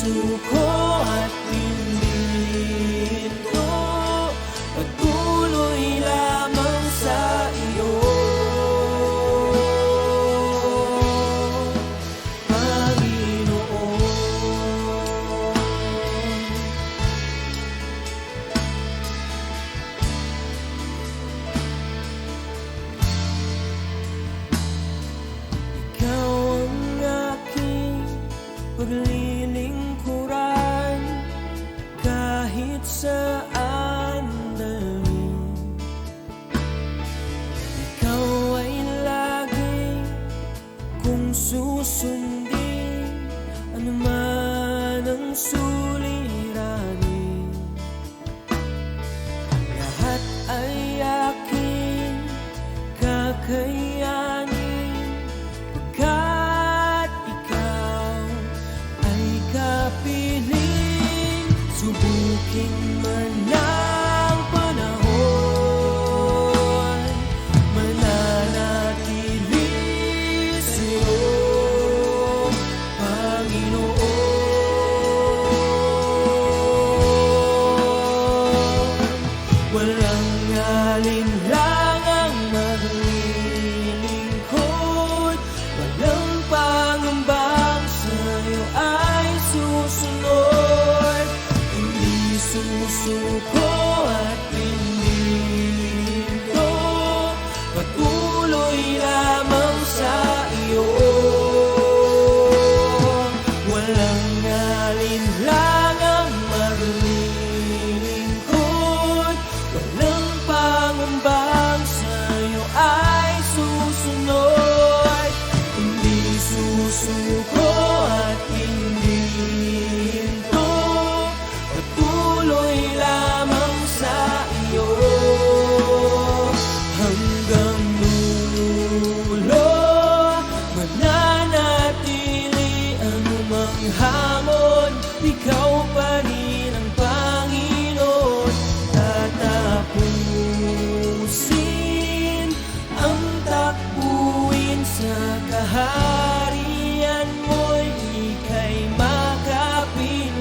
susuko at hindi ito patuloy lamang sa iyo, Panginoon. Ikaw ang aking paglilingkuran kahit saan dalhin. Ikaw ay lagi kung susundin, anuman ang suliranin. Lahat ay aking kakayanin, pagkat ikaw ay kapiling. Subukin man ang panahon, mananatili sa'yo, Panginoon. Walang alinlangang maglilingkod, walang pangambang sa'yo ay susunod. Hindi susuko at hindi ito patuloy lamang sa iyo. Walang alinlangang maglilingkod, walang pangambang sa'yo ay susunod. Hindi susuko at hindi ito patuloy lamang sa iyo, hanggang dulo mananatili anumang hamon. Ikaw pa rin ang Panginoon, tatapusin ang takbuhin sa kaharian mo'y ika'y makapiling.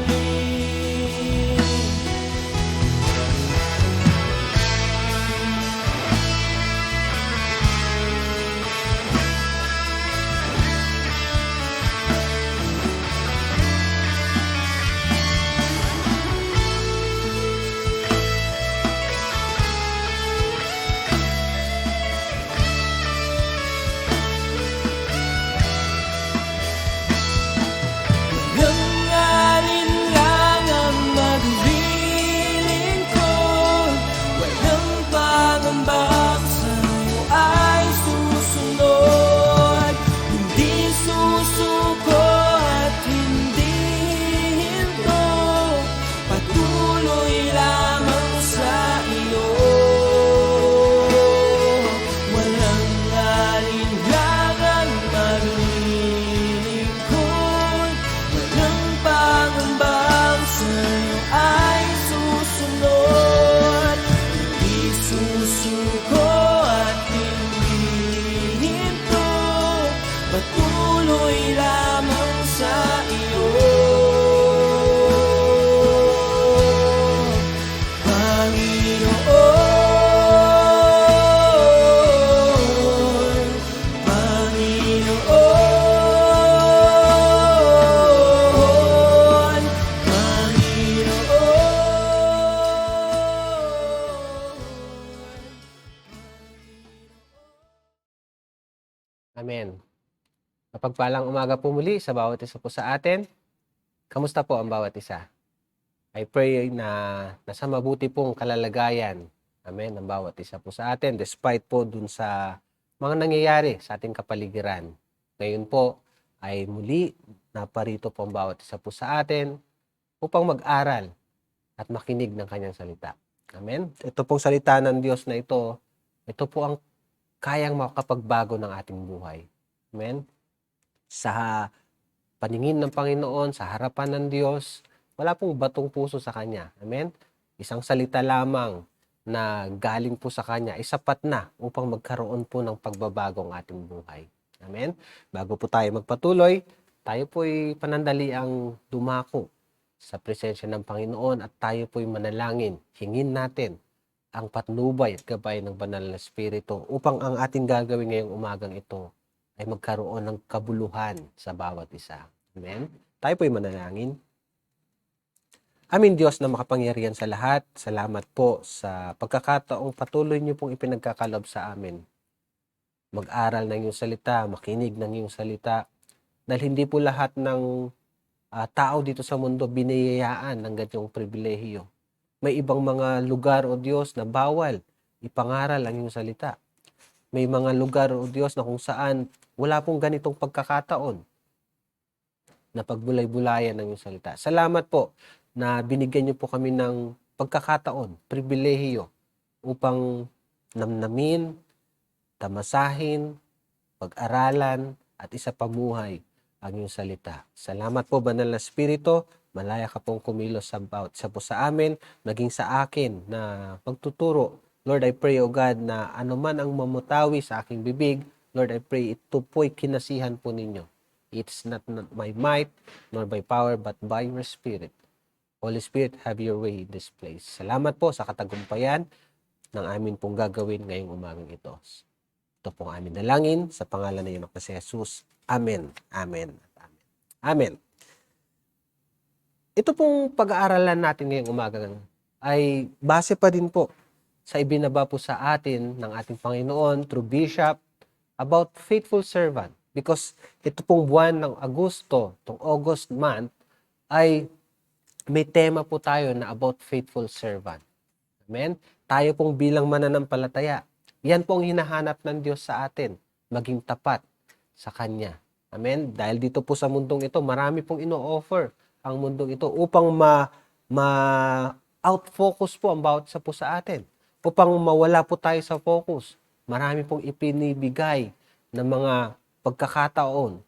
Walang alinlangang maglilingkod, walang pangambang sa'yo ay susunod. Hindi susuko at hindi hinto, patuloy lamang sa iyo. Walang alinlangang maglilingkod, walang pangambang sa'yo ay susunod. Hindi susuko at hindi hinto, patuloy lamang sa iyo, Panginoon. Panginoon, Panginoon. Amen. Mapagpalang umaga po muli sa bawat isa po sa atin. Kamusta po ang bawat isa? I pray na nasa mabuti pong kalalagayan. Amen. Ang bawat isa po sa atin despite po dun sa mga nangyayari sa ating kapaligiran. Ngayon po ay muli naparito po ang bawat isa po sa atin upang mag-aral at makinig ng kanyang salita. Amen. Ito pong salita ng Diyos na ito po ang kayang makapagbago ng ating buhay. Amen. Sa paningin ng Panginoon, sa harapan ng Diyos, wala pong batong puso sa Kanya. Amen. Isang salita lamang na galing po sa Kanya ay sapat na upang magkaroon po ng pagbabago ang ating buhay. Amen. Bago po tayo magpatuloy, tayo po ay panandaliang dumako sa presensya ng Panginoon at tayo po'y manalangin. Hingin natin ang patnubay at gabay ng banal na Espiritu upang ang ating gagawin ngayong umagang ito ay magkaroon ng kabuluhan sa bawat isa. Amen? Tayo po'y manalangin. Amin Diyos na makapangyarihan sa lahat, salamat po sa pagkakataong patuloy niyo pong ipinagkakalob sa amin. Mag-aral ng iyong salita, makinig ng iyong salita, dahil hindi po lahat ng tao dito sa mundo biniyayaan ng ganyang pribilehiyo. May ibang mga lugar o Diyos na bawal ipangaral ang iyong salita. May mga lugar o Diyos na kung saan wala pong ganitong pagkakataon na pagbulay-bulayan ng iyong salita. Salamat po na binigyan niyo po kami ng pagkakataon, pribilehiyo upang namnamin, tamasahin, pag-aralan at isapamuhay ang iyong salita. Salamat po, Banal na Espiritu. Malaya ka pong kumilos sa bawat isa po sa amin, naging sa akin na pagtuturo. Lord, I pray, O God, na anuman ang mamutawi sa aking bibig, Lord, I pray, ito po'y kinasihan po ninyo. It's not by might, nor by power, but by your Spirit. Holy Spirit, have your way in this place. Salamat po sa katagumpayan ng amin pong gagawin ngayong umagang ito. Ito pong amin dalangin sa pangalan ng iyong si Jesus. Amen. Amen. Amen. Amen. Ito pong pag-aaralan natin ngayong umaga ay base pa din po sa ibinaba po sa atin ng ating Panginoon through Bishop about faithful servant. Because ito pong buwan ng Agosto, itong August month, ay may tema po tayo na about faithful servant. Amen? Tayo pong bilang mananampalataya, yan pong hinahanap ng Diyos sa atin, maging tapat sa Kanya. Amen? Dahil dito po sa mundong ito, marami pong ino-offer ang mundong ito upang out-focus po ang bawat isa po sa atin. Upang mawala po tayo sa focus. Marami pong ipinibigay na mga pagkakataon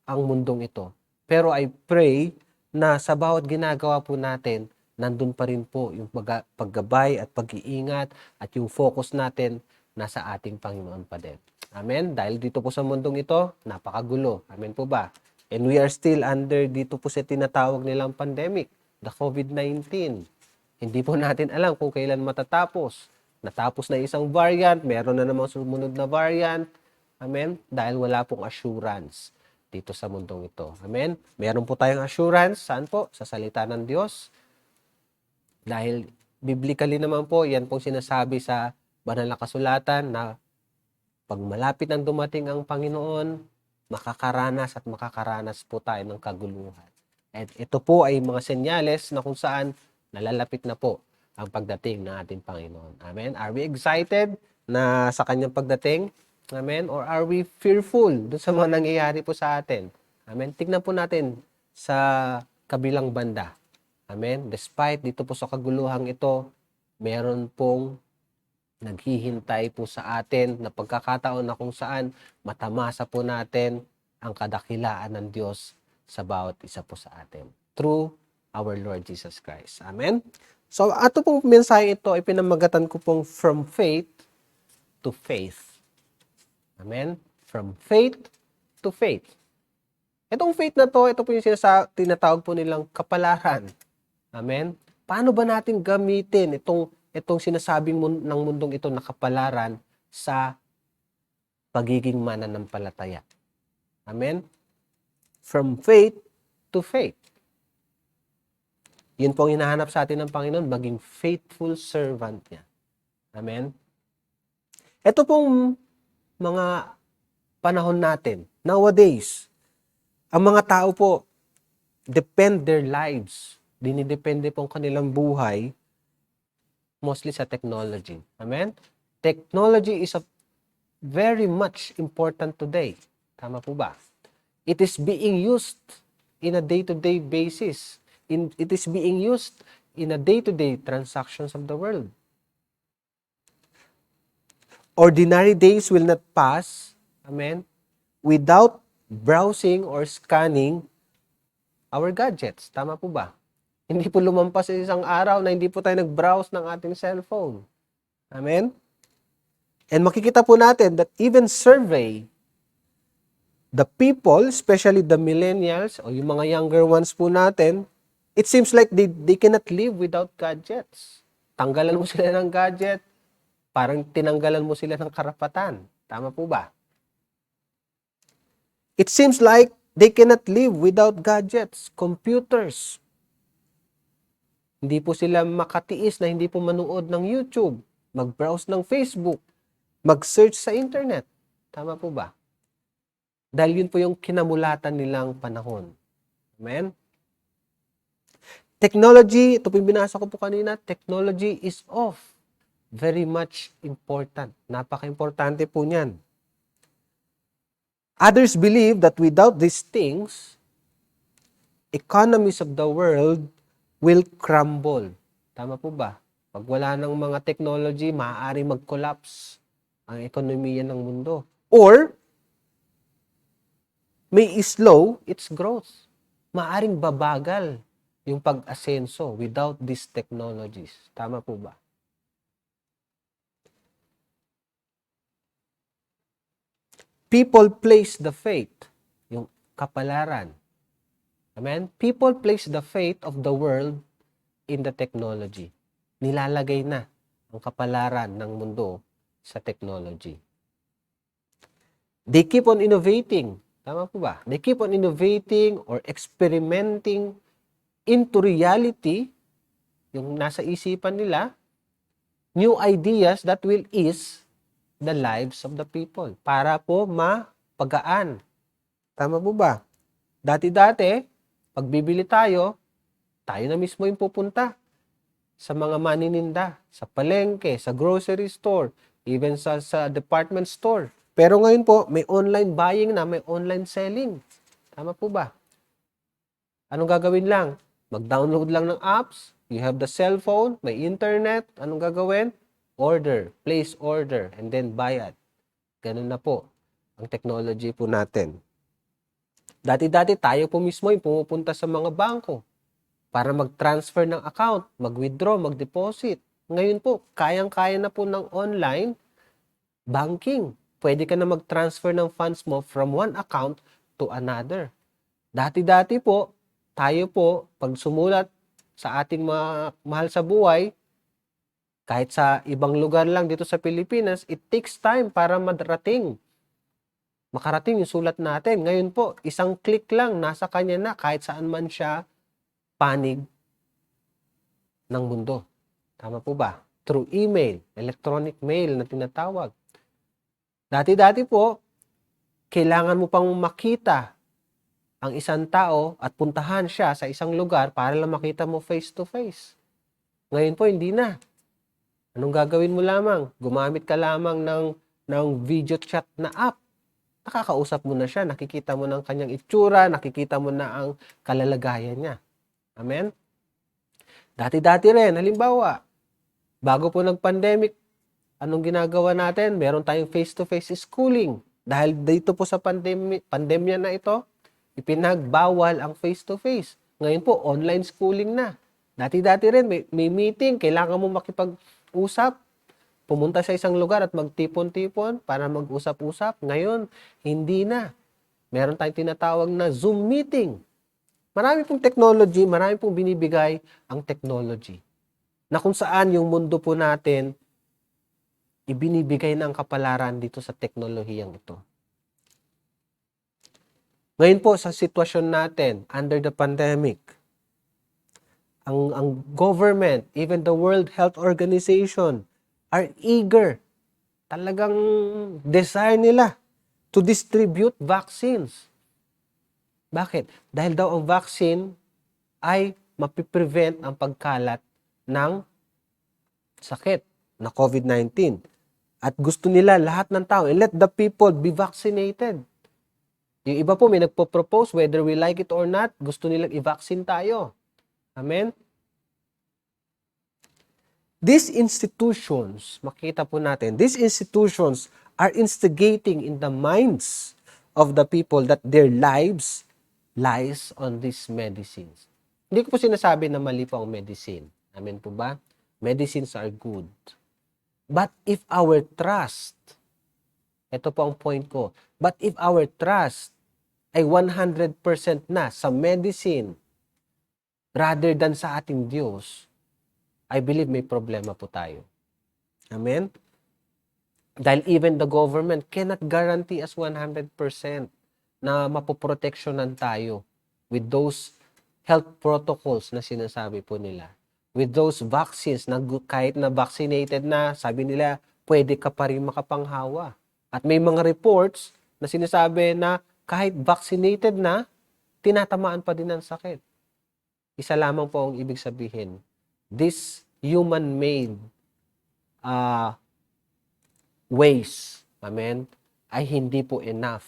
ang mundong ito. Pero I pray na sa bawat ginagawa po natin, nandun pa rin po yung paggabay at pag-iingat at yung focus natin nasa ating Panginoon pa din. Amen? Dahil dito po sa mundong ito, napakagulo. Amen po ba? And we are still under dito po sa tinatawag nilang pandemic, the COVID-19. Hindi po natin alam kung kailan matatapos. Natapos na isang variant, meron na namang sumunod na variant. Amen? Dahil wala pong assurance dito sa mundong ito. Amen? Meron po tayong assurance. Saan po? Sa salita ng Diyos. Dahil biblically naman po, yan pong sinasabi sa banal na kasulatan na pag malapit ang dumating ang Panginoon, makakaranas po tayo ng kaguluhan. At ito po ay mga senyales na kung saan nalalapit na po ang pagdating ng ating Panginoon. Amen? Are we excited na sa kanyang pagdating? Amen? Or are we fearful dun sa mga nangyayari po sa atin? Amen? Tignan po natin sa kabilang banda. Amen? Despite dito po sa kaguluhang ito, meron pong naghihintay po sa atin na pagkakataon na kung saan matamasa po natin ang kadakilaan ng Diyos sa bawat isa po sa atin through our Lord Jesus Christ. Amen? So, ato pong mensahe ito ay pinamagatan ko pong from faith to faith. Amen? From faith to faith. Itong faith na to, ito po yung tinatawag po nilang kapalaran. Amen? Paano ba natin gamitin itong sinasabing ng mundong ito na kapalaran sa pagiging mananampalataya? Amen? From faith to faith. Yun pong hinahanap sa atin ng Panginoon, maging faithful servant niya. Amen? Ito pong mga panahon natin, nowadays, ang mga tao po, depend their lives, dinidepende pong kanilang buhay, mostly sa technology. Amen? Technology is very much important today. Tama po ba? It is being used in a day-to-day basis. It is being used in a day-to-day transactions of the world. Ordinary days will not pass, amen, without browsing or scanning our gadgets. Tama po ba? Hindi po lumampas sa isang araw na hindi po tayo nag-browse ng ating cellphone. Amen? And makikita po natin that even survey, the people, especially the millennials o yung mga younger ones po natin, It seems like they cannot live without gadgets. Tanggalan mo sila ng gadget, parang tinanggalan mo sila ng karapatan. Tama po ba? It seems like they cannot live without gadgets, computers. Hindi po sila makatiis na hindi po manood ng YouTube, mag-browse ng Facebook, mag-search sa internet. Tama po ba? Dahil yun po yung kinamulatan nilang panahon. Amen? Technology, ito po yung binasa ko po kanina, technology is of very much important. Napaka-importante po niyan. Others believe that without these things, economies of the world will crumble. Tama po ba? Pag wala ng mga technology, maaari mag-collapse ang ekonomiya ng mundo. Or, may slow its growth. Maaring babagal yung pag-asenso without these technologies. Tama po ba? People place the faith, yung kapalaran. Amen? People place the faith of the world in the technology. Nilalagay na ang kapalaran ng mundo sa technology. They keep on innovating. Tama po ba? They keep on innovating or experimenting into reality, yung nasa isipan nila, new ideas that will ease the lives of the people para po mapagaan. Tama po ba? Dati-dati, pag bibili tayo na mismo yung pupunta sa mga manininda, sa palengke, sa grocery store, even sa department store. Pero ngayon po, may online buying na, may online selling. Tama po ba? Anong gagawin lang? Mag-download lang ng apps, you have the cellphone, may internet, anong gagawin? Order, place order, and then bayad. Ganun na po ang technology po natin. Dati-dati tayo po mismo yung pumupunta sa mga bangko para mag-transfer ng account, mag-withdraw, mag-deposit. Ngayon po, kayang-kaya na po ng online banking. Pwede ka na mag-transfer ng funds mo from one account to another. Dati-dati po, tayo po, pag sumulat sa ating mga mahal sa buhay, kahit sa ibang lugar lang dito sa Pilipinas, it takes time para makarating yung sulat natin. Ngayon po, isang click lang, nasa kanya na kahit saan man siya panig ng mundo. Tama po ba? Through email, electronic mail na tinatawag. Dati-dati po, kailangan mo pang makita ang isang tao at puntahan siya sa isang lugar para lang makita mo face to face. Ngayon po, hindi na. Anong gagawin mo lamang? Gumamit ka lamang ng video chat na app. Nakakausap mo na siya, nakikita mo ng kanyang itsura, nakikita mo na ang kalalagayan niya. Amen? Dati-dati rin, halimbawa, bago po nag-pandemic, anong ginagawa natin? Meron tayong face-to-face schooling. Dahil dito po sa pandemya na ito, ipinagbawal ang face-to-face. Ngayon po, online schooling na. Dati-dati rin, may meeting, kailangan mo makipag-usap. Pumunta sa isang lugar at magtipon-tipon para mag-usap-usap. Ngayon, hindi na. Meron tayong tinatawag na Zoom meeting. Marami pong technology, marami pong binibigay ang technology. Na kung saan yung mundo po natin, ibinibigay na ang kapalaran dito sa teknolohiyang ito. Ngayon po sa sitwasyon natin under the pandemic, ang government, even the World Health Organization are eager. Talagang desire nila to distribute vaccines. Bakit? Dahil daw ang vaccine ay mapiprevent ang pagkalat ng sakit na COVID-19. At gusto nila lahat ng tao, let the people be vaccinated. Yung iba po may nagpo-propose, whether we like it or not, gusto nilang i-vaccine tayo. Amen? These institutions, makita po natin, these institutions are instigating in the minds of the people that their lives lies on these medicines. Hindi ko po sinasabi na mali po ang medicine. Amen po ba? Medicines are good. But if our trust, ito po ang point ko, but if our trust ay 100% na sa medicine rather than sa ating Diyos, I believe may problema po tayo. Amen? Dahil even the government cannot guarantee us 100% na mapoproteksyonan tayo with those health protocols na sinasabi po nila. With those vaccines na kahit na vaccinated na, sabi nila, pwede ka pa rin makapanghawa. At may mga reports na sinasabi na kahit vaccinated na, tinatamaan pa din ng sakit. Isa lamang po ang ibig sabihin. This human-made ways, amen, ay hindi po enough.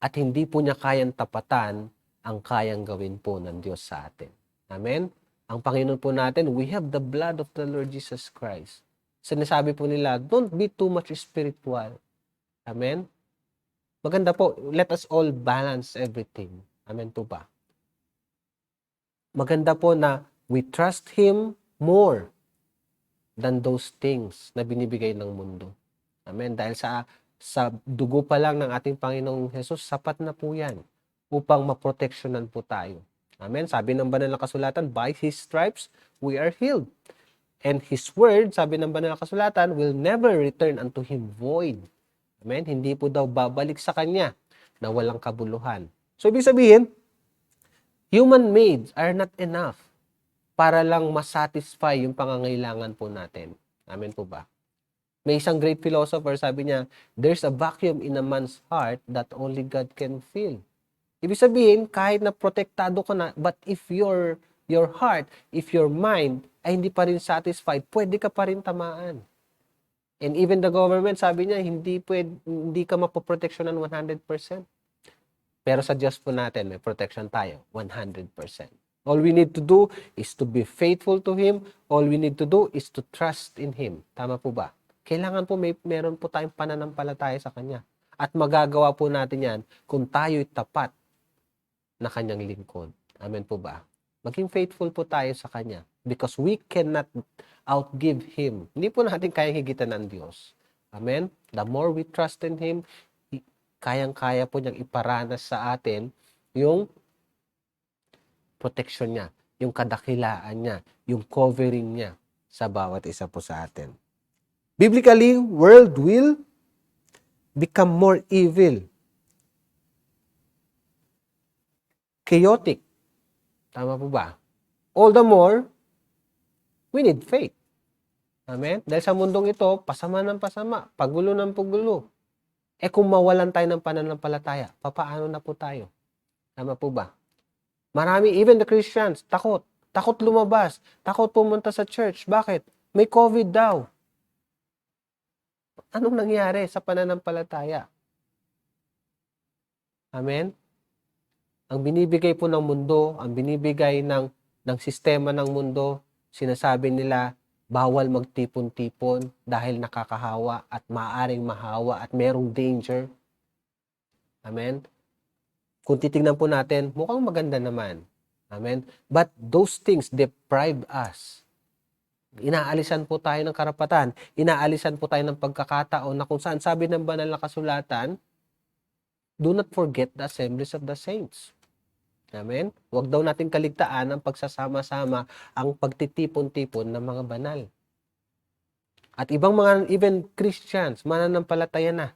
At hindi po niya kayang tapatan ang kayang gawin po ng Diyos sa atin. Amen? Ang Panginoon po natin, we have the blood of the Lord Jesus Christ. Sinasabi po nila, don't be too much spiritual. Amen? Maganda po, let us all balance everything. Amen po ba? Maganda po na we trust Him more than those things na binibigay ng mundo. Amen? Dahil sa dugo pa lang ng ating Panginoong Jesus, sapat na po yan upang maproteksyonan po tayo. Amen? Sabi ng banal na kasulatan, by His stripes, we are healed. And His word, sabi ng banal na kasulatan, will never return unto Him void. Amen? Hindi po daw babalik sa Kanya na walang kabuluhan. So, ibig sabihin, human-made are not enough para lang masatisfy yung pangangailangan po natin. Amen po ba? May isang great philosopher, sabi niya, there's a vacuum in a man's heart that only God can fill. Ibig sabihin, kahit na protektado ka na, but if your heart, if your mind ay hindi pa rin satisfied, pwede ka pa rin tamaan. And even the government, sabi niya, hindi ka mapoproteksyonan 100%. Pero sa Diyos po natin, may protection tayo, 100%. All we need to do is to be faithful to Him. All we need to do is to trust in Him. Tama po ba? Kailangan po meron po tayong pananampalataya sa Kanya. At magagawa po natin yan kung tayo'y tapat na Kanyang lingkod. Amen po ba? Maging faithful po tayo sa Kanya because we cannot outgive Him. Hindi po natin kayang higitan ng Diyos. Amen? The more we trust in Him, kayang-kaya po niyang iparanas sa atin yung protection niya, yung kadakilaan niya, yung covering niya sa bawat isa po sa atin. Biblically, world will become more evil, chaotic. Tama po ba? All the more, we need faith. Amen? Dahil sa mundong ito, pasama ng pasama, pagulo ng pagulo. Kung mawalan tayo ng pananampalataya, papaano na po tayo? Tama po ba? Marami, even the Christians, takot. Takot lumabas. Takot pumunta sa church. Bakit? May COVID daw. Anong nangyari sa pananampalataya? Amen? Ang binibigay po ng mundo, ang binibigay ng sistema ng mundo, sinasabi nila, bawal magtipon-tipon dahil nakakahawa at maaaring mahawa at merong danger. Amen? Kung titingnan po natin, mukhang maganda naman. Amen? But those things deprive us. Inaalisan po tayo ng karapatan. Inaalisan po tayo ng pagkakataon na kung saan sabi ng banal na kasulatan, do not forget the assemblies of the saints. Amen? Huwag daw natin kaligtaan ang pagsasama-sama, ang pagtitipon-tipon ng mga banal. At ibang mga, even Christians, mananampalataya na.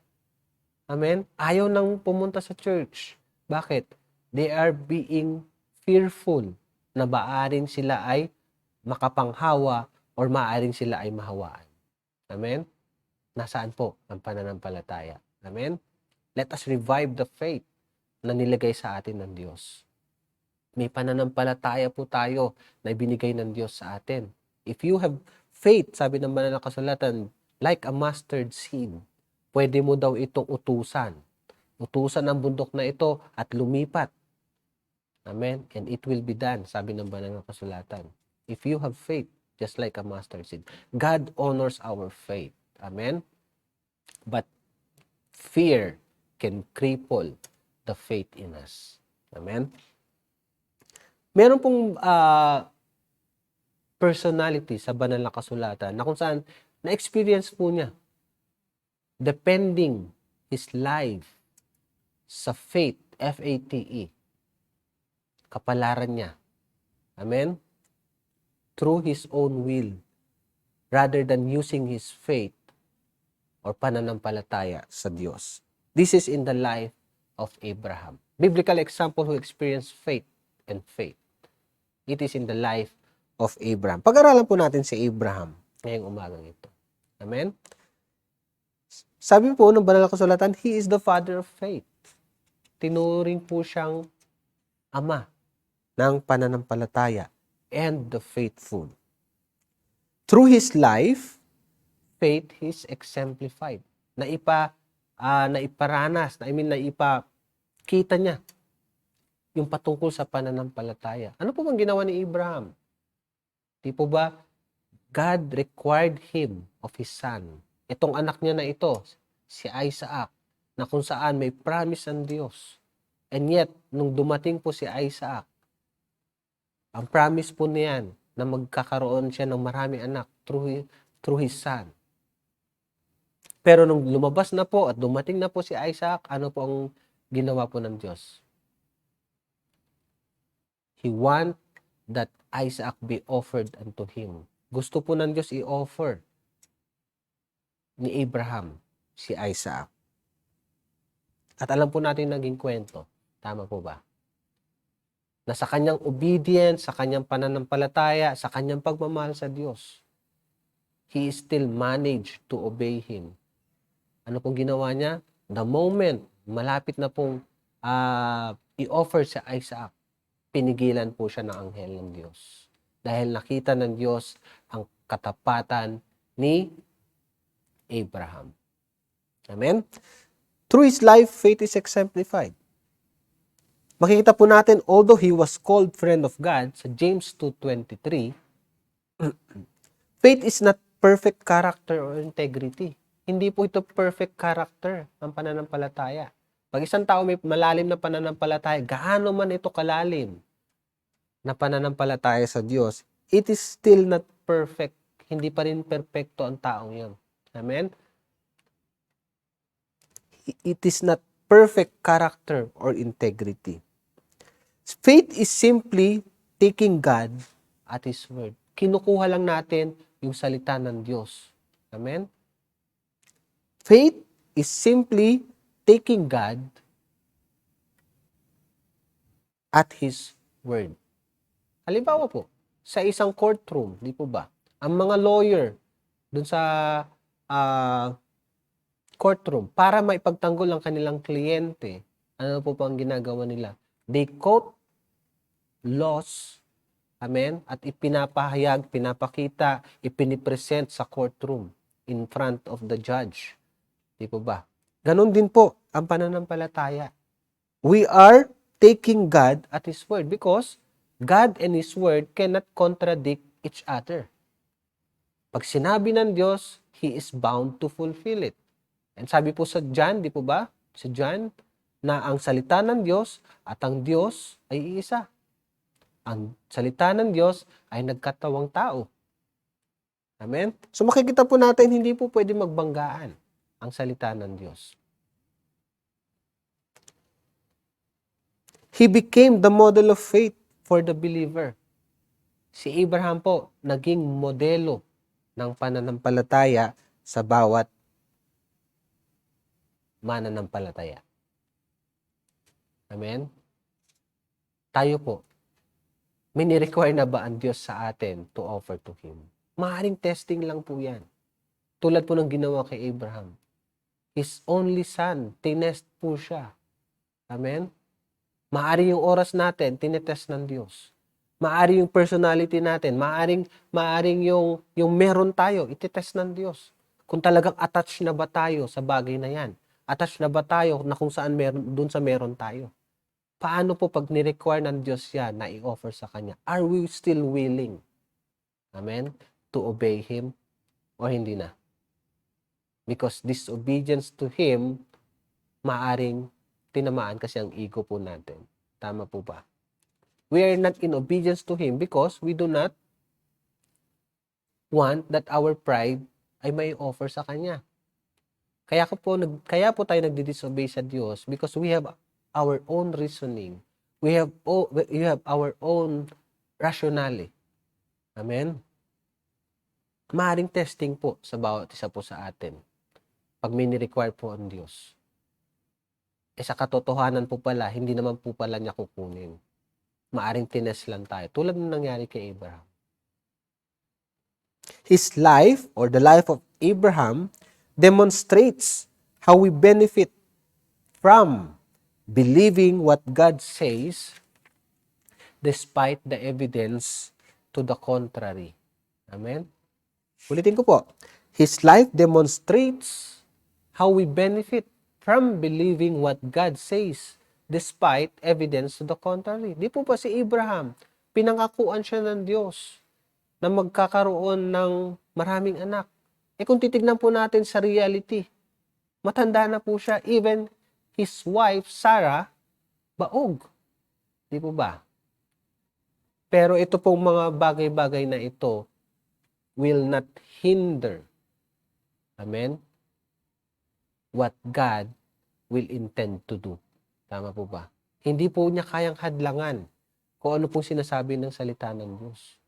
Amen? Ayaw nang pumunta sa church. Bakit? They are being fearful na maaring sila ay makapanghawa or maaring sila ay mahawaan. Amen? Nasaan po ang pananampalataya? Amen? Let us revive the faith na nilagay sa atin ng Diyos. May pananampalataya po tayo na ibinigay ng Diyos sa atin. If you have faith, sabi ng banal na kasulatan, like a mustard seed, pwede mo daw itong utusan. Utusan ang bundok na ito at lumipat. Amen? And it will be done, sabi ng banal na kasulatan. If you have faith, just like a mustard seed. God honors our faith. Amen? But fear can cripple the faith in us. Amen? Meron pong personality sa banal na kasulatan na kung saan na-experience po niya depending his life sa faith, F-A-T-E. kapalaran niya. Amen? Through his own will, rather than using his faith or pananampalataya sa Diyos. This is in the life of Abraham. Biblical example who experienced faith and faith. It is in the life of Abraham. Pag-aralan po natin si Abraham ngayong umagang ito. Amen? Sabi po ng banal na kasulatan, he is the father of faith. Tinuring po siyang ama ng pananampalataya and the faithful. Through his life, faith is exemplified. Naiparanas, naipakita niya yung patungkol sa pananampalataya. Ano po bang ginawa ni Abraham? Di po ba, God required him of his son. Itong anak niya na ito, si Isaac, na kung saan may promise ang Diyos. And yet, nung dumating po si Isaac, ang promise po niyan na magkakaroon siya ng maraming anak through his son. Pero nung lumabas na po at dumating na po si Isaac, ano po ang ginawa po ng Diyos? He want that Isaac be offered unto him. Gusto po ng Diyos i-offer ni Abraham si Isaac. At alam po natin naging kwento. Tama po ba? Na sa kanyang obedience, sa kanyang pananampalataya, sa kanyang pagmamahal sa Diyos, he still managed to obey Him. Ano pong ginawa niya? The moment, malapit na pong i-offer si Isaac, pinigilan po siya ng anghel ng Diyos. Dahil nakita ng Diyos ang katapatan ni Abraham. Amen? Through his life, faith is exemplified. Makikita po natin, although he was called friend of God, sa James 2:23, faith is not perfect character or integrity. Hindi po ito perfect character ang pananampalataya. Pag isang tao may malalim na pananampalataya, gaano man ito kalalim na pananampalataya sa Diyos, it is still not perfect. Hindi pa rin perfecto ang taong yun. Amen? It is not perfect character or integrity. Faith is simply taking God at His word. Kinukuha lang natin yung salita ng Diyos. Amen? Faith is simply taking God at His word. Halimbawa po, sa isang courtroom, di po ba? Ang mga lawyer dun sa courtroom, para maipagtanggol ang kanilang kliyente, ano po ang ginagawa nila? They quote laws, amen, at ipinapahayag, pinapakita, ipinipresent sa courtroom in front of the judge. Di po ba? Ganon din po ang pananampalataya. We are taking God at His word because God and His word cannot contradict each other. Pag sinabi ng Diyos, He is bound to fulfill it. And sabi po sa John, di po ba? Sa John, na ang salita ng Diyos at ang Diyos ay iisa. Ang salita ng Diyos ay nagkatawang tao. Amen? So makikita po natin, hindi po pwede magbanggaan ang salita ng Diyos. He became the model of faith for the believer. Si Abraham po, naging modelo ng pananampalataya sa bawat mananampalataya. Amen? Tayo po, may ni-require na ba ang Diyos sa atin to offer to Him? Maaring testing lang po yan. Tulad po ng ginawa kay Abraham. His only son, tinest po siya. Amen? Maaring yung oras natin, tinetest ng Diyos. Maaring yung personality natin, maaring yung meron tayo, ititest ng Diyos. Kung talagang attached na ba tayo sa bagay na yan? Attached na ba tayo na kung saan dun sa meron tayo? Paano po pag ni-require ng Diyos yan na i-offer sa Kanya? Are we still willing? Amen? To obey Him? O hindi na? Because disobedience to Him, maaring tinamaan kasi ang ego po natin. Tama po ba? We are not in obedience to Him because we do not want that our pride ay may offer sa Kanya. Kaya po tayo nagdi-disobey sa Diyos because we have our own reasoning. You have our own rationale. Amen? Maaring testing po sa bawat isa po sa atin. Pag may ni-require po ang Diyos. Sa katotohanan po pala, hindi naman po pala niya kukunin. Maaring tines lang tayo. Tulad ng nangyari kay Abraham. His life, or the life of Abraham, demonstrates how we benefit from believing what God says despite the evidence to the contrary. Amen? Ulitin ko po. His life demonstrates how we benefit from believing what God says despite evidence to the contrary. Di po ba si Abraham, pinangakuan siya ng Diyos na magkakaroon ng maraming anak. Kung titignan po natin sa reality, matanda na po siya. Even his wife, Sarah, baog. Di po ba? Pero ito pong mga bagay-bagay na ito will not hinder, amen, what God will intend to do. Tama po ba? Hindi po niya kayang hadlangan kung ano pong sinasabi ng salita ng Diyos.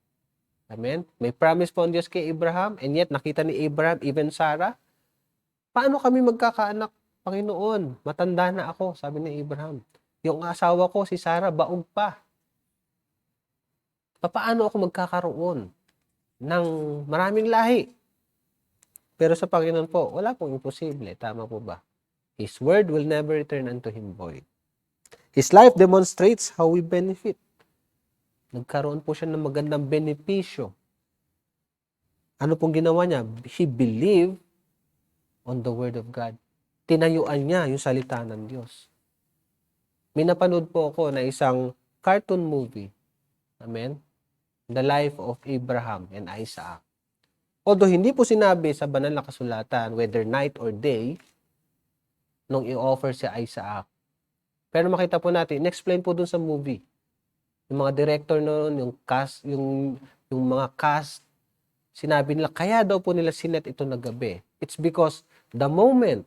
Amen? May promise po ang Diyos kay Abraham, and yet nakita ni Abraham, even Sarah, paano kami magkakaanak, Panginoon? Matanda na ako, sabi ni Abraham. Yung asawa ko, si Sarah, baog pa. Paano ako magkakaroon ng maraming lahi? Pero sa Panginoon po, wala pong imposible. Tama po ba? His word will never return unto him void. His life demonstrates how we benefit. Nagkaroon po siya ng magandang benepisyo. Ano pong ginawa niya? He believed on the word of God. Tinayuan niya yung salita ng Diyos. May napanood po ako na isang cartoon movie. Amen? The life of Abraham and Isaac. Although hindi po sinabi sa banal na kasulatan whether night or day nung i-offer si Isaac. Pero makita po natin, in-explain po dun sa movie. Yung mga director noon, yung cast, yung mga cast, sinabi nila, kaya daw po nila sinet ito na gabi. It's because the moment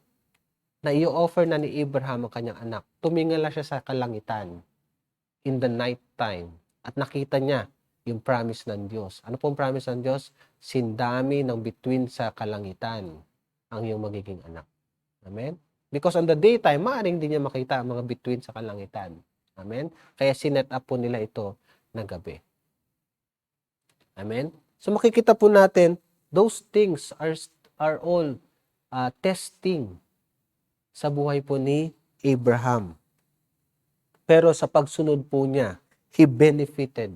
na i-offer na ni Abraham ang kanyang anak, tumingala siya sa kalangitan in the night time at nakita niya yung promise ng Diyos. Ano pong promise ng Diyos? Sindami ng bituin sa kalangitan ang iyong magiging anak. Amen? Because on the daytime, maaaring din niya makita ang mga bituin sa kalangitan. Amen? Kaya sinet up po nila ito na gabi. Amen? So makikita po natin, those things are all testing sa buhay po ni Abraham. Pero sa pagsunod po niya, he benefited.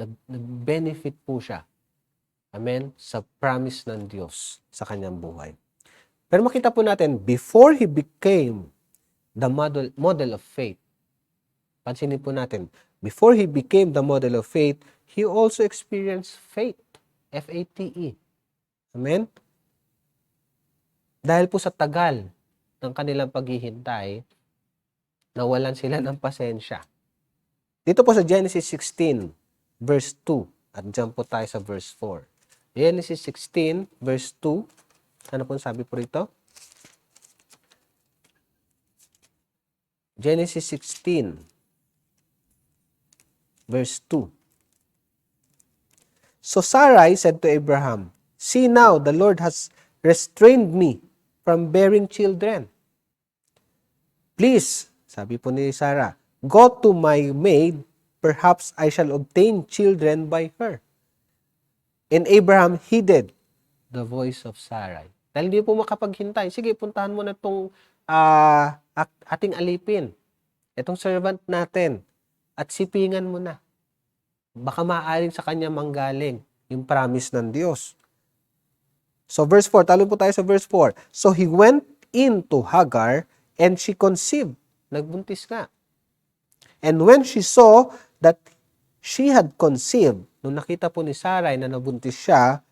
Nag-benefit po siya. Amen? Sa promise ng Diyos sa kanyang buhay. Pero makita po natin, before he became the model of faith, pansinin po natin, before he became the model of faith, he also experienced faith. F-A-T-E. Amen? Dahil po sa tagal ng kanilang paghihintay, nawalan sila ng pasensya. Dito po sa Genesis 16, verse 2. At dyan po tayo sa verse 4. Genesis 16, verse 2. Ano po sabi po rito? Genesis 16, verse 2. So Sarai said to Abraham, "See now, the Lord has restrained me from bearing children. Please," sabi po ni Sarah, "go to my maid, perhaps I shall obtain children by her." And Abraham heeded the voice of Sarai. Dahil hindi po makapaghintay, sige, puntahan mo na itong ating alipin, itong servant natin, at sipingan mo na. Baka maaaring sa kanya manggaling yung promise ng Diyos. So verse 4, talo po tayo sa verse 4. So he went in to Hagar and she conceived. Nagbuntis nga. And when she saw that she had conceived, nung nakita po ni Sarai na nabuntis siya,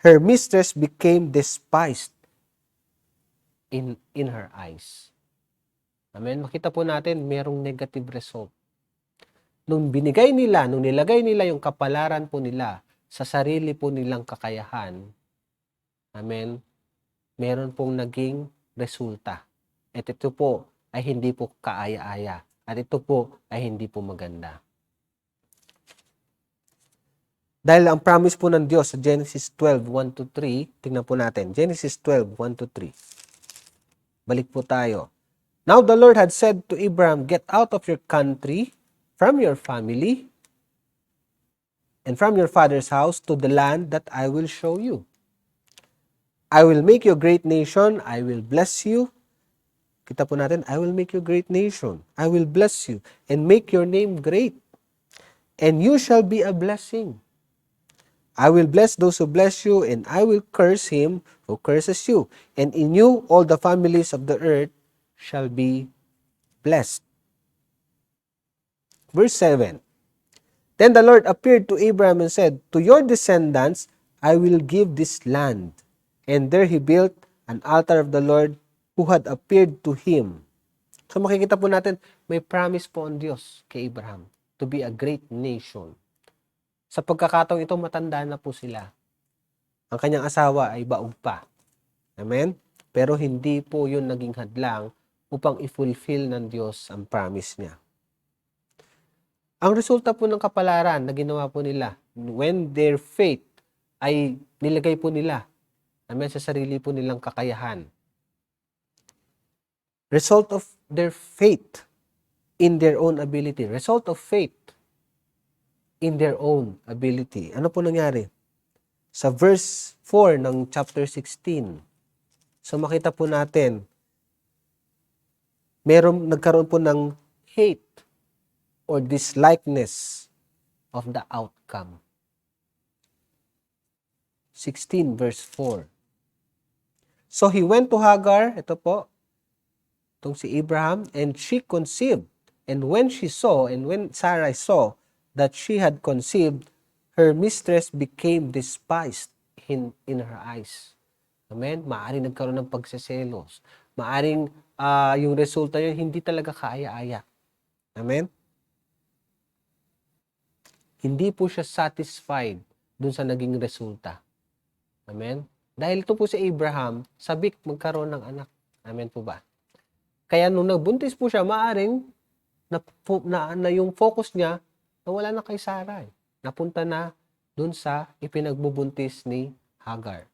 her mistress became despised in her eyes. Amen? Makita po natin, merong negative result. Nung nilagay nila yung kapalaran po nila sa sarili po nilang kakayahan, amen, meron pong naging resulta. At ito po ay hindi po kaaya-aya. At ito po ay hindi po maganda. Dahil ang promise po ng Diyos sa Genesis 12:1-3, tingnan po natin. Genesis 12:1-3. Balik po tayo. Now the Lord had said to Abraham, get out of your country, from your family, and from your father's house to the land that I will show you. I will make you a great nation. I will bless you. Kita po natin, I will make you a great nation. I will bless you and make your name great. And you shall be a blessing. I will bless those who bless you, and I will curse him who curses you. And in you all the families of the earth shall be blessed. Verse 7. Then the Lord appeared to Abraham and said, to your descendants I will give this land. And there he built an altar of the Lord who had appeared to him. So makikita po natin, may promise po ang Diyos kay Abraham to be a great nation. Sa pagkakataong ito, matanda na po sila. Ang kanyang asawa ay baog pa. Amen? Pero hindi po yun naging hadlang upang i-fulfill ng Diyos ang promise niya. Ang resulta po ng kapalaran na ginawa po nila, when their faith ay nilagay po nila, amen, sa sarili po nilang kakayahan. Result of their faith in their own ability. Result of faith in their own ability. Ano po nangyari? Sa verse 4 ng chapter 16, so makita po natin, nagkaroon po ng hate or dislikeness of the outcome. 16 verse 4. So he went to Hagar, ito po, itong si Abraham, and she conceived. And when Sarai saw that she had conceived, her mistress became despised in her eyes. Amen? Maaring nagkaroon ng pagseselos. Maaring yung resulta yun, hindi talaga kaaya-aya. Amen? Hindi po siya satisfied dun sa naging resulta. Amen? Dahil ito po si Abraham, sabik magkaroon ng anak. Amen po ba? Kaya nung nagbuntis po siya, maaring na yung focus niya, nawala na kay Sarai. Napunta na dun sa ipinagbubuntis ni Hagar.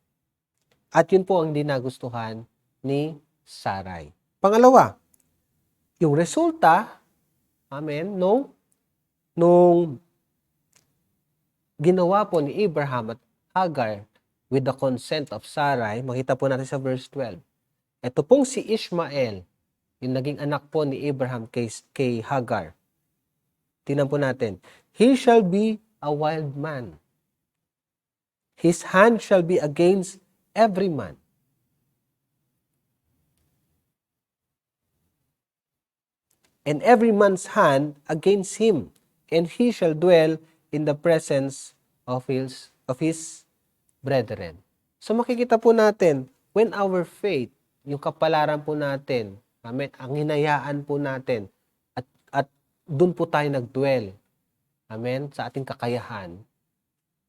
At yun po ang hindi nagustuhan ni Sarai. Pangalawa, yung resulta, amen, nung ginawa po ni Abraham at Hagar with the consent of Sarai, makita po natin sa verse 12. Ito pong si Ishmael, yung naging anak po ni Abraham kay Hagar. Tingnan po natin. He shall be a wild man. His hand shall be against every man. And every man's hand against him. And he shall dwell in the presence of his brethren. So makikita po natin, when our faith, yung kapalaran po natin, amen, ang hinayaan po natin, at doon po tayo nagdwell, amen, sa ating kakayahan,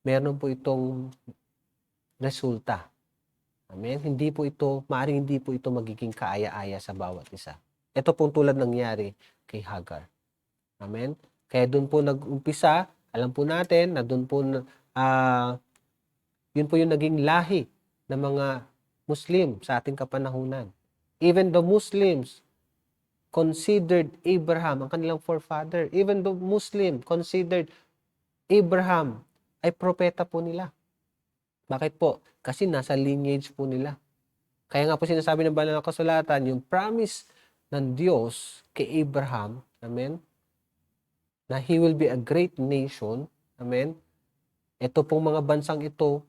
meron po itong resulta. Amen? Maaaring hindi po ito magiging kaaya-aya sa bawat isa. Ito pong tulad nangyari kay Hagar. Amen? Kaya doon po nag-umpisa, alam po natin na doon po, yun po yung naging lahi ng mga Muslim sa ating kapanahunan. Even the Muslims considered Abraham ang kanilang forefather. Even the Muslim considered Abraham ay propeta po nila. Bakit po? Kasi nasa lineage po nila. Kaya nga po sinasabi ng banal na kasulatan, yung promise ng Diyos kay Abraham, amen, na he will be a great nation, amen, ito pong mga bansang ito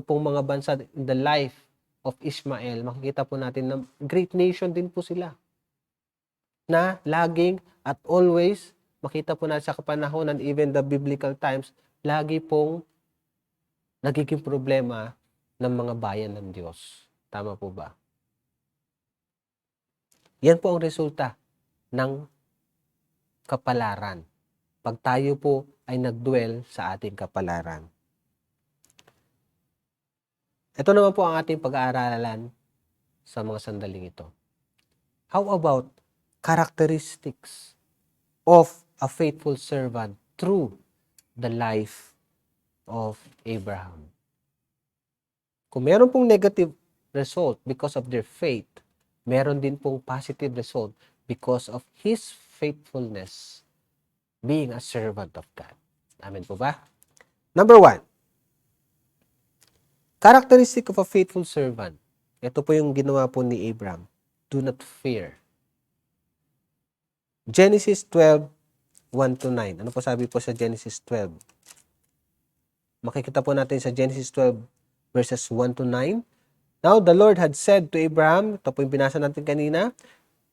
pong mga bansa in the life of Ishmael, makikita po natin na great nation din po sila. Na laging at always, makita po natin sa kapanahon and even the biblical times, lagi pong nagiging problema ng mga bayan ng Diyos. Tama po ba? Yan po ang resulta ng kapalaran. Pag tayo po ay nagdwell sa ating kapalaran. Ito naman po ang ating pag-aaralan sa mga sandaling ito. How about characteristics of a faithful servant through the life of Abraham. Kung meron pong negative result because of their faith, meron din pong positive result because of his faithfulness being a servant of God. Amen po ba? Number 1, characteristic of a faithful servant. Ito po yung ginawa po ni Abraham. Do not fear. Genesis 12:1-9. Ano po sabi po sa Genesis 12? Makikita po natin sa Genesis 12 verses 1-9. Now, the Lord had said to Abraham, ito po yung binasa natin kanina,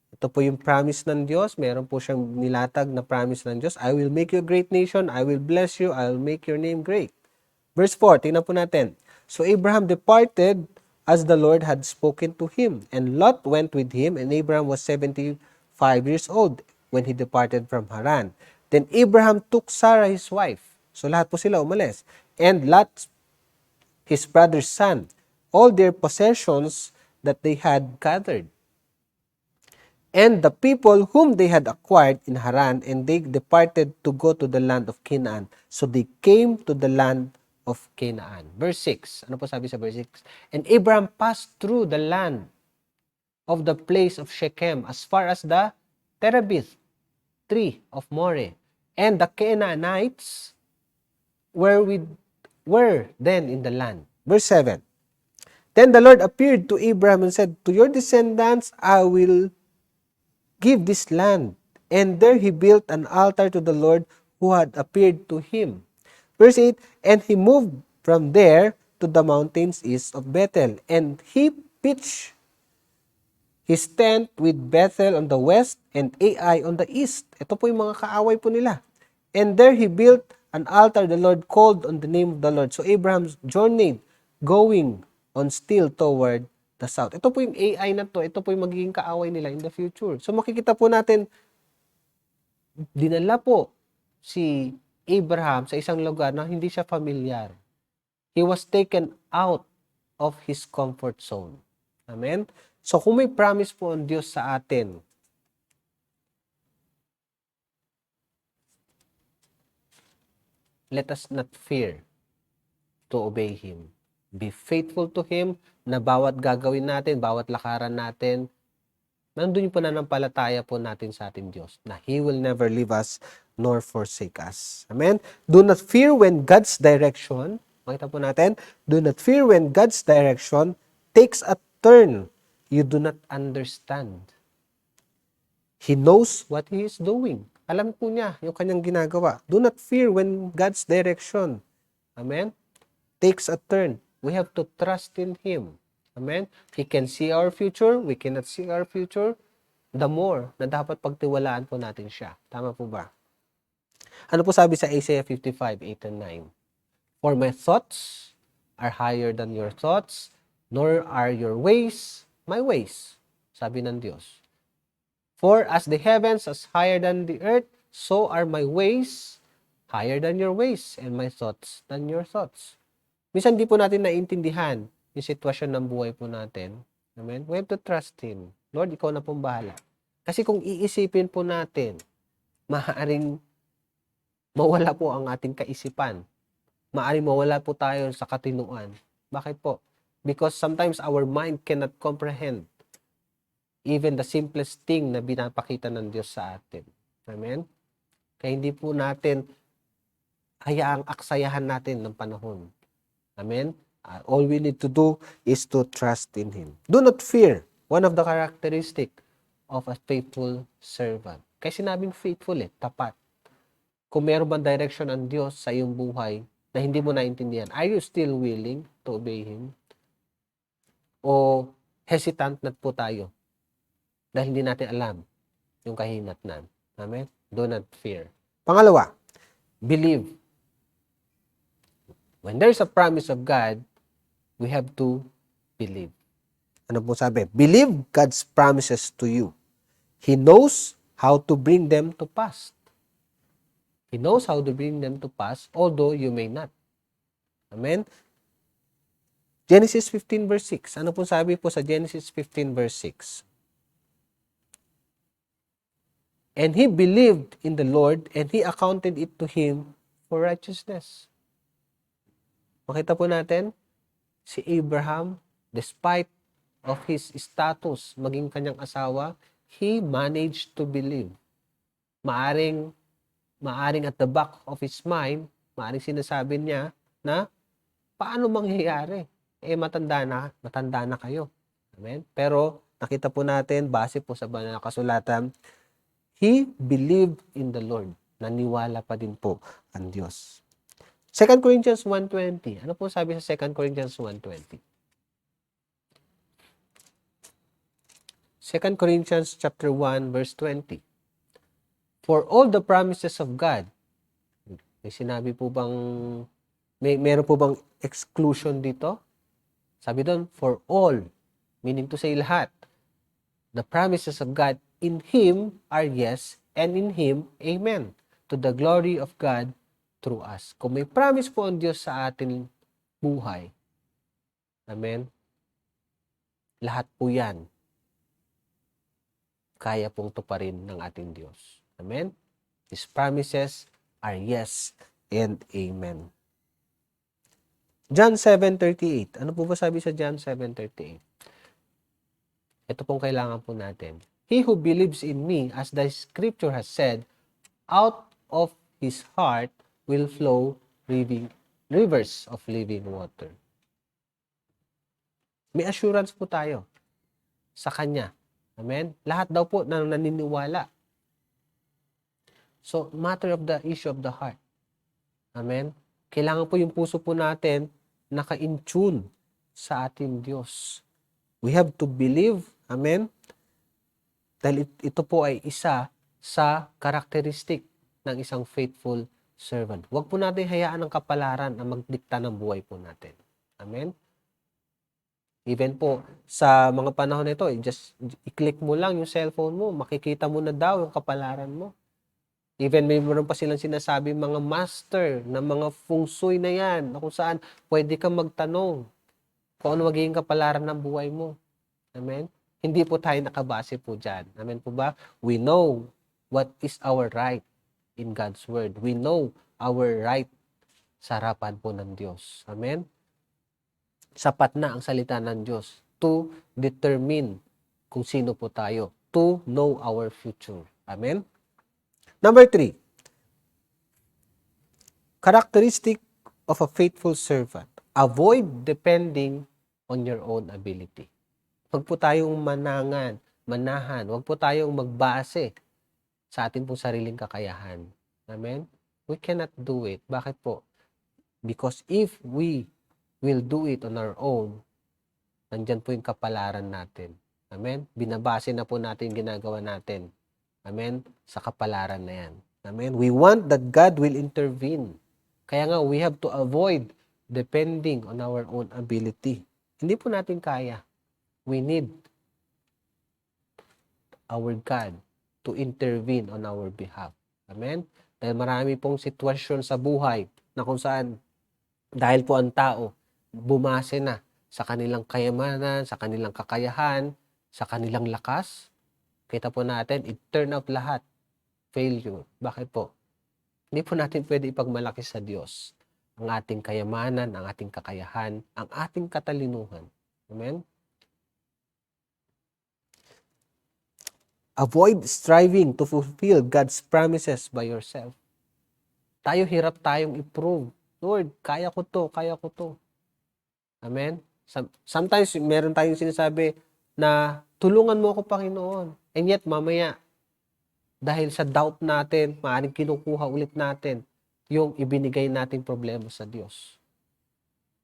ito po yung promise ng Diyos, meron po siyang nilatag na promise ng Diyos, I will make you a great nation, I will bless you, I will make your name great. Verse 4, tingnan po natin. So Abraham departed as the Lord had spoken to him, and Lot went with him, and Abraham was 75 years old when he departed from Haran. Then Abraham took Sarah his wife. So lahat po sila umalis. And Lot, his brother's son, all their possessions that they had gathered, and the people whom they had acquired in Haran, and they departed to go to the land of Canaan. So they came to the land of Canaan. Verse 6. Ano po sabi sa verse 6? And Abraham passed through the land of the place of Shechem as far as the terebinth tree of Moreh. And the Canaanites were then in the land. Verse 7. Then the Lord appeared to Abraham and said, to your descendants I will give this land. And there he built an altar to the Lord who had appeared to him. Verse 8, and he moved from there to the mountains east of Bethel, and he pitched his tent with Bethel on the west and Ai on the east. Ito po yung mga kaaway po nila. And there he built an altar the Lord called on the name of the Lord. So Abraham journeyed, going on still toward the south. Ito po yung Ai na to, ito po yung magiging kaaway nila in the future. So makikita po natin, dinala po si Abraham sa isang lugar na hindi siya familiar. He was taken out of his comfort zone. Amen? So kung may promise po ang Diyos sa atin, let us not fear to obey Him. Be faithful to Him na bawat gagawin natin, bawat lakaran natin, nandun yung pananampalataya po natin sa ating Diyos na He will never leave us nor forsake us. Amen? Do not fear when God's direction, makita po natin, do not fear when God's direction takes a turn you do not understand. He knows what He is doing. Alam po niya yung kanyang ginagawa. Do not fear when God's direction, amen, takes a turn. We have to trust in Him. Amen? He can see our future. We cannot see our future. The more na dapat pagtiwalaan po natin siya. Tama po ba? Ano po sabi sa Isaiah 55:8-9? For my thoughts are higher than your thoughts, nor are your ways my ways. Sabi ng Diyos. For as the heavens as higher than the earth, so are my ways higher than your ways, and my thoughts than your thoughts. Minsan di po natin naiintindihan yung sitwasyon ng buhay po natin. Amen? We have to trust Him. Lord, Ikaw na pong bahala. Kasi kung iisipin po natin, maaaring mawala po ang ating kaisipan. Maaaring mawala po tayo sa katinuan. Bakit po? Because sometimes our mind cannot comprehend even the simplest thing na binapakita ng Diyos sa atin. Amen? Kaya hindi po natin hayaang aksayahan natin ng panahon. Amen? All we need to do is to trust in Him. Do not fear. One of the characteristic of a faithful servant. Kaya sinabing faithful tapat. Kung meron bang direction ang Diyos sa iyong buhay na hindi mo naintindihan, are you still willing to obey Him? O hesitant na po tayo dahil hindi natin alam yung kahinatnan. Amen? Do not fear. Pangalawa, believe. When there's a promise of God, we have to believe. Ano po sabi? Believe God's promises to you. He knows how to bring them to pass. He knows how to bring them to pass, although you may not. Amen? Genesis 15 verse 6. Ano po sabi po sa Genesis 15 verse 6? And he believed in the Lord, and he accounted it to him for righteousness. Makita po natin, si Abraham, despite of his status, maging kanyang asawa, he managed to believe. Maaring at the back of his mind, maaring sinasabi niya na, paano mangyayari? Matanda na kayo. Amen? Pero, nakita po natin, base po sa banal na kasulatan, he believed in the Lord. Naniwala pa din po ang Diyos. 2 Corinthians 1:20. Ano po sabi sa 2 Corinthians 1:20? 2 Corinthians chapter 1 verse 20. For all the promises of God, may sinabi po bang, meron po bang exclusion dito? Sabi doon, for all, meaning to say lahat. The promises of God in Him are yes, and in Him, amen. To the glory of God through us. Kung may promise po ang Diyos sa ating buhay, amen, lahat po yan, kaya pong tuparin ng ating Diyos. Amen? His promises are yes and amen. John 7:38. Ano po ba sabi sa John 7:38? Ito pong kailangan po natin. He who believes in me, as the scripture has said, out of his heart will flow rivers of living water. May assurance po tayo sa Kanya. Amen? Lahat daw po na naniniwala. So, matter of the issue of the heart. Amen? Kailangan po yung puso po natin naka-in-tune sa ating Diyos. We have to believe, amen? Dahil ito po ay isa sa karakteristik ng isang faithful servant. Huwag po natin hayaan ang kapalaran na magdikta ng buhay po natin. Amen? Even po, sa mga panahon na ito, just i-click mo lang yung cellphone mo, makikita mo na daw yung kapalaran mo. Even may meron pa silang sinasabi mga master ng mga feng shui na yan, na kung saan pwede kang magtanong kung ano magiging kapalaran ng buhay mo. Amen? Hindi po tayo nakabase po dyan. Amen po ba? We know what is our right in God's Word. We know our right sa harapan po ng Diyos. Amen? Sapat na ang salita ng Diyos to determine kung sino po tayo. To know our future. Amen? Number 3. Characteristic of a faithful servant. Avoid depending on your own ability. Huwag po tayong manahan. Huwag po tayong magbase sa ating pong sariling kakayahan. Amen? We cannot do it. Bakit po? Because if we will do it on our own, nandyan po yung kapalaran natin. Amen? Binabase na po natin ginagawa natin. Amen? Sa kapalaran na yan. Amen? We want that God will intervene. Kaya nga, we have to avoid depending on our own ability. Hindi po natin kaya. We need our God to intervene on our behalf. Amen? Dahil marami pong sitwasyon sa buhay na kung saan, dahil po ang tao, bumase na sa kanilang kayamanan, sa kanilang kakayahan, sa kanilang lakas, kita po natin, it turn out lahat failure. Bakit po? Hindi po natin pwede ipagmalaki sa Diyos ang ating kayamanan, ang ating kakayahan, ang ating katalinuhan. Amen? Avoid striving to fulfill God's promises by yourself. Hirap tayong i-prove. Lord, kaya ko to. Amen? Sometimes, meron tayong sinasabi na, tulungan mo ako, Panginoon. And yet, mamaya, dahil sa doubt natin, maaaring kinukuha ulit natin yung ibinigay nating problema sa Diyos.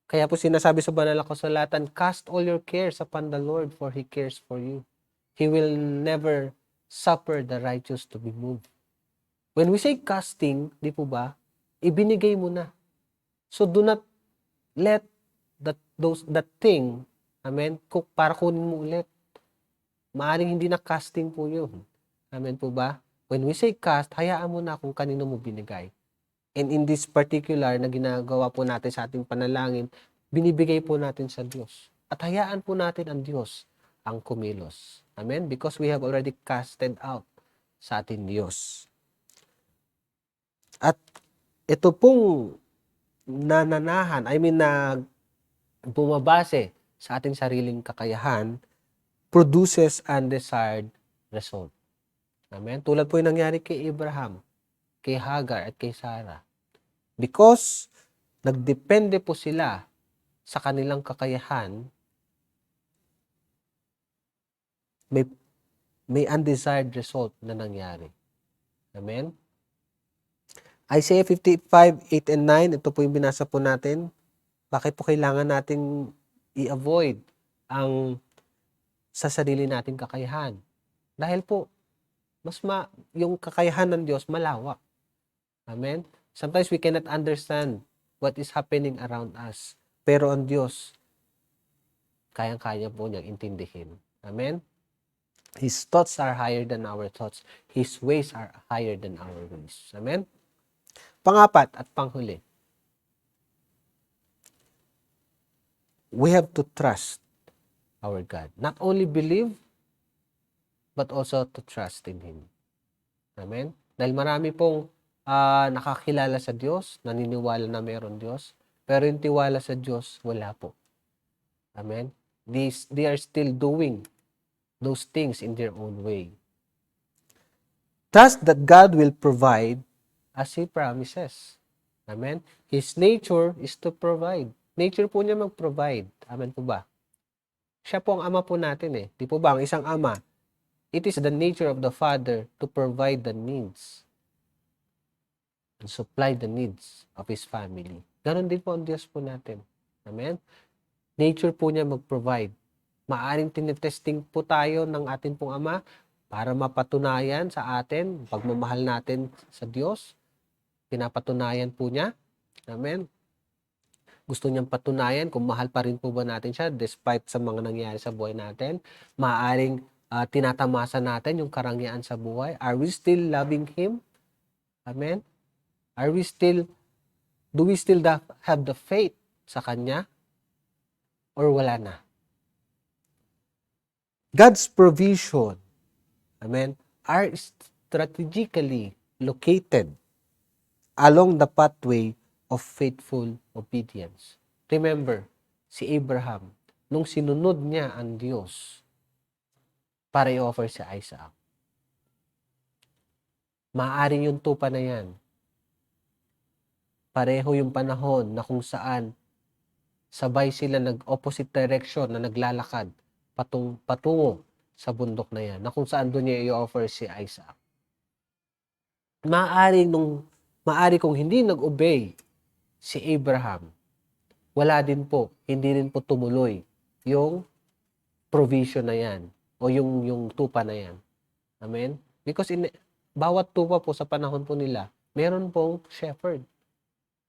Kaya po sinasabi sa banal na kasulatan, cast all your cares upon the Lord, for He cares for you. He will never suffer the righteous to be moved. When we say casting, di po ba, ibinigay mo na. So do not let that thing, amen, para kunin mo ulit. Maaring hindi na casting po yun. Amen po ba? When we say cast, hayaan mo na kung kanino mo binigay. And in this particular na ginagawa po natin sa ating panalangin, binibigay po natin sa Diyos. At hayaan po natin ang Diyos ang kumilos. Amen? Because we have already casted out sa ating Diyos. At ito pong nananahan, na bumabase sa ating sariling kakayahan, produces undesired result. Amen? Tulad po yung nangyari kay Abraham, kay Hagar at kay Sarah. Because nagdepende po sila sa kanilang kakayahan, may undesired result na nangyari. Amen? Isaiah 55:8 and 9, ito po yung binasa po natin. Bakit po kailangan nating i-avoid ang sa sarili nating kakayahan? Dahil po, yung kakayahan ng Diyos malawak. Amen? Sometimes we cannot understand what is happening around us. Pero ang Diyos, kayang-kaya po niyang intindihin. Amen? His thoughts are higher than our thoughts. His ways are higher than our ways. Amen? Pangapat at panghuli, we have to trust our God. Not only believe, but also to trust in Him. Amen? Dahil marami pong nakakilala sa Diyos, naniniwala na mayroon Diyos, pero yung tiwala sa Diyos, wala po. Amen? They are still doing those things in their own way. Trust that God will provide as He promises. Amen? His nature is to provide. Nature po niya mag-provide. Amen po ba? Siya po ang ama po natin eh. Di po ba? Ang isang ama, it is the nature of the Father to provide the needs and supply the needs of His family. Ganon din po ang Diyos po natin. Amen? Nature po niya mag-provide. Maaring tinitesting po tayo ng ating pong ama para mapatunayan sa atin, pagmamahal natin sa Diyos. Pinapatunayan po niya. Amen? Gusto niyang patunayan kung mahal pa rin po ba natin siya despite sa mga nangyayari sa buhay natin. Maaring tinatamasa natin yung karangyaan sa buhay. Are we still loving Him? Amen? Do we still have the faith sa Kanya? Or wala na? God's provision, amen, are strategically located along the pathway of faithful obedience. Remember, si Abraham, nung sinunod niya ang Diyos para i-offer si Isaac, maaaring yung tupa na yan, pareho yung panahon na kung saan sabay sila nag-opposite direction na naglalakad patungo sa bundok na yan, na kung saan doon niya i-offer si Isaac. Maari kung hindi nag-obey si Abraham, hindi rin po tumuloy yung provision na yan o yung tupa na yan. Amen? Because bawat tupa po sa panahon po nila, meron pong shepherd.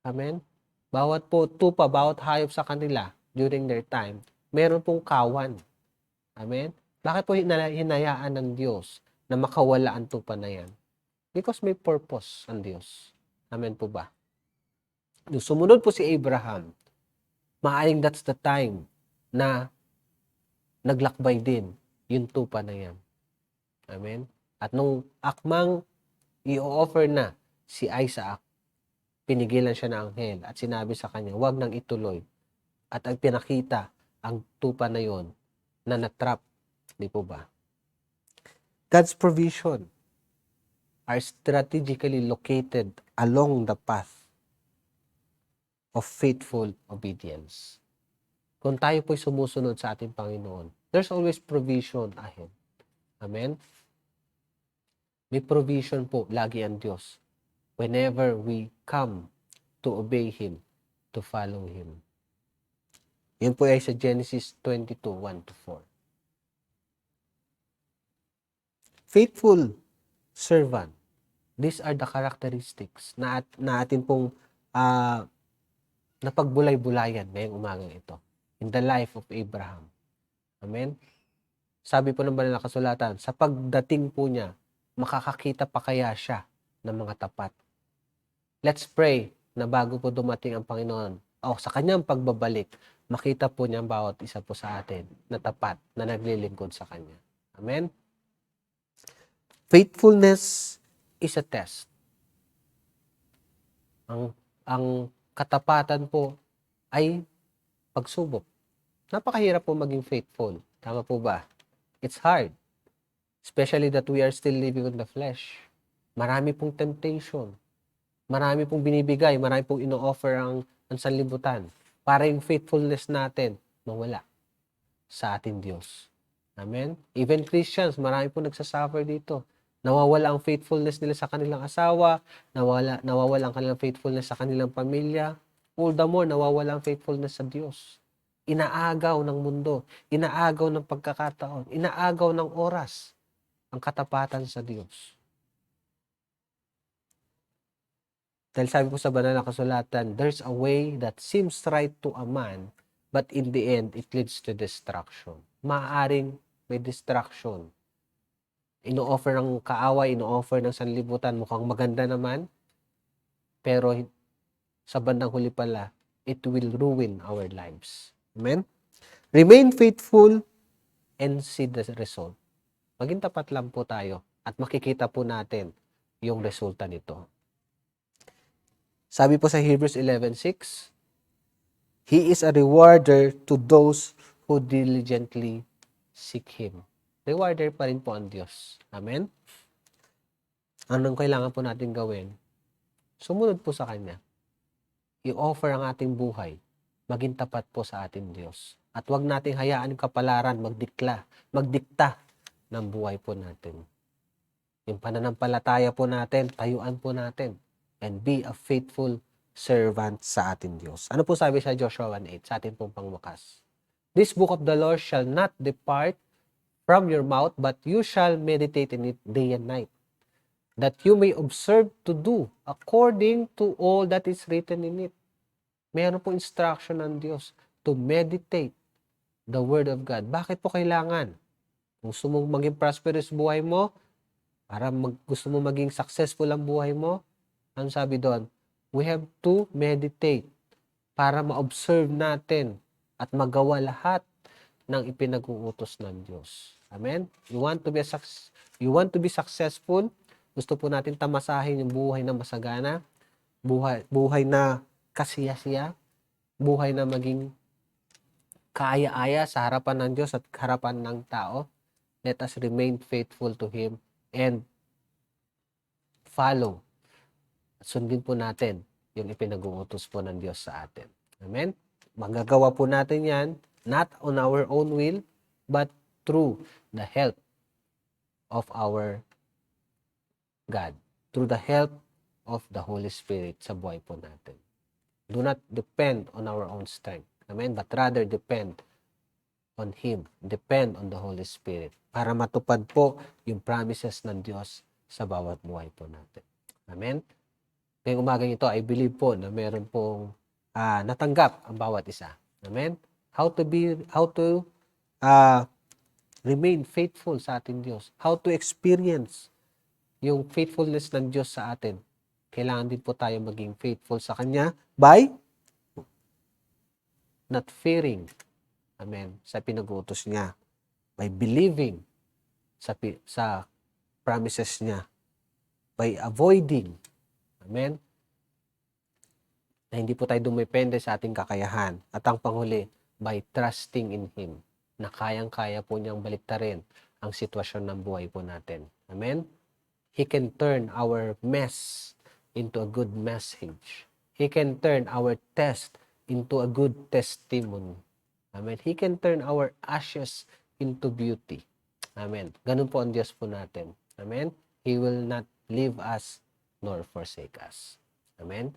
Amen? Bawat po tupa, bawat hayop sa kanila during their time, meron pong kawan. Amen? Bakit po hinayaan ng Diyos na makawala ang tupa na yan? Because may purpose ang Diyos. Amen po ba? Nung sumunod po si Abraham, maaaring that's the time na naglakbay din yung tupa na yan. Amen? At nung akmang i-offer na si Isaac, pinigilan siya ng anghel at sinabi sa kanya, huwag nang ituloy. At ang pinakita ang tupa na yon na natrap. Di po ba? God's provision are strategically located along the path of faithful obedience. Kung tayo po'y sumusunod sa ating Panginoon, there's always provision ahead. Amen? May provision po lagi ang Diyos whenever we come to obey Him, to follow Him. Yan po ay sa Genesis 22:1-4. Faithful servant. These are the characteristics na atin pong napagbulay-bulayan ngayong umagang ito in the life of Abraham. Amen? Sabi po ng banal na kasulatan, sa pagdating po niya, makakakita pa kaya siya ng mga tapat. Let's pray na bago po dumating ang Panginoon o sa kanyang pagbabalik, makita po niya ang bawat isa po sa atin na tapat, na naglilingkod sa Kanya. Amen? Faithfulness is a test. Ang katapatan po ay pagsubok. Napakahirap po maging faithful. Tama po ba? It's hard. Especially that we are still living in the flesh. Marami pong temptation. Marami pong binibigay. Marami pong ino-offer ang sanlibutan para yung faithfulness natin mawala sa ating Diyos. Amen? Even Christians, marami pong nagsasuffer dito. Nawawala ang faithfulness nila sa kanilang asawa, nawawala ang kanilang faithfulness sa kanilang pamilya, all the more nawawala ang faithfulness sa Diyos. Inaagaw ng mundo, inaagaw ng pagkakataon, inaagaw ng oras ang katapatan sa Diyos. Dahil sabi po sa banal na kasulatan, there's a way that seems right to a man, but in the end, it leads to destruction. Maaaring may destruction. Ino-offer ng kaaway, ino-offer ng sanlibutan, mukhang maganda naman, pero sa bandang huli pala, it will ruin our lives. Amen? Remain faithful and see the result. Maging tapat lang po tayo at makikita po natin yung resulta nito. Sabi po sa Hebrews 11:6, He is a rewarder to those who diligently seek Him. Rewarder pa rin po ang Diyos. Amen? Anong kailangan po natin gawin? Sumunod po sa Kanya. I-offer ang ating buhay. Maging tapat po sa ating Diyos. At huwag nating hayaan yung kapalaran magdikta ng buhay po natin. Yung pananampalataya po natin, tayuan po natin. And be a faithful servant sa ating Diyos. Ano po sabi sa Joshua 1:8 sa ating pong pangwakas? This book of the law shall not depart from your mouth, but you shall meditate in it day and night, that you may observe to do according to all that is written in it. Mayroon po instruction ng Diyos to meditate the Word of God. Bakit po kailangan? Kung gusto mong maging prosperous buhay mo, gusto mo maging successful ang buhay mo, ano sabi doon? We have to meditate para ma-observe natin at magawa lahat ng ipinag-uutos ng Diyos. Amen? You want to be successful? Gusto po natin tamasahin yung buhay na masagana, buhay na kasiyasiya, buhay na maging kaaya-aya sa harapan ng Diyos at harapan ng tao. Let us remain faithful to Him and follow. At sundin po natin yung ipinag-uutos po ng Diyos sa atin. Amen? Magagawa po natin yan, not on our own will, but through the help of our God. Through the help of the Holy Spirit sa buhay po natin. Do not depend on our own strength. Amen? But rather depend on Him. Depend on the Holy Spirit para matupad po yung promises ng Diyos sa bawat buhay po natin. Amen? Ngayong umagang ito, I believe po na meron pong natanggap ang bawat isa. Amen? How to remain faithful sa ating Diyos. How to experience yung faithfulness ng Diyos sa atin. Kailangan din po tayo maging faithful sa Kanya by not fearing. Amen? Sa pinag-uutos niya. By believing sa promises niya. By avoiding. Amen? Na hindi po tayo dumepende sa ating kakayahan. At ang panghuli, by trusting in Him. Na kayang-kaya po niyang baliktarin ang sitwasyon ng buhay po natin. Amen? He can turn our mess into a good message. He can turn our test into a good testimony. Amen? He can turn our ashes into beauty. Amen? Ganun po ang Diyos po natin. Amen? He will not leave us nor forsake us. Amen?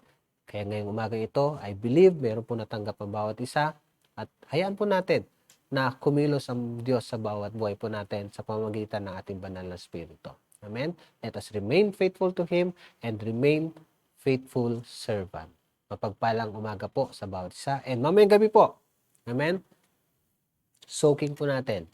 Kaya ngayong umaga ito, I believe meron po natanggap ang bawat isa at hayaan po natin na kumilos ang Diyos sa bawat buhay po natin sa pamamagitan ng ating banal na Espiritu. Amen? Let us remain faithful to Him and remain faithful servant. Mapagpalang umaga po sa bawat isa and mamayang gabi po. Amen? Soaking po natin.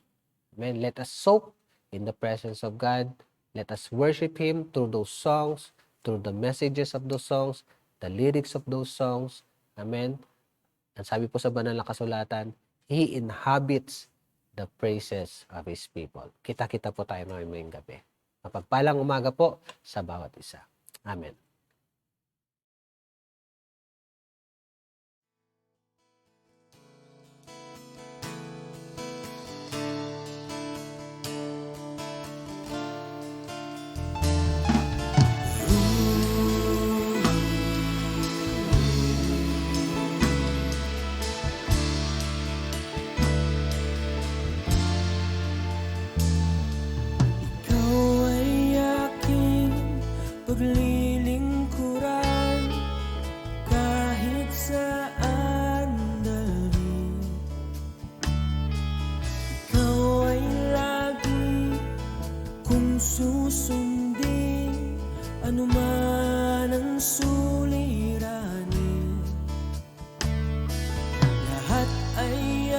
Amen? Let us soak in the presence of God. Let us worship Him through those songs, through the messages of those songs, the lyrics of those songs. Amen? Ang sabi po sa banal na kasulatan, He inhabits the praises of His people. Kita-kita po tayo mamayang gabi. Mapagpalang umaga po sa bawat isa. Amen. Paglilingkuran kahit saan dalhin. Ikaw ay lagi kung susundin, anuman ang suliranin. Lahat ay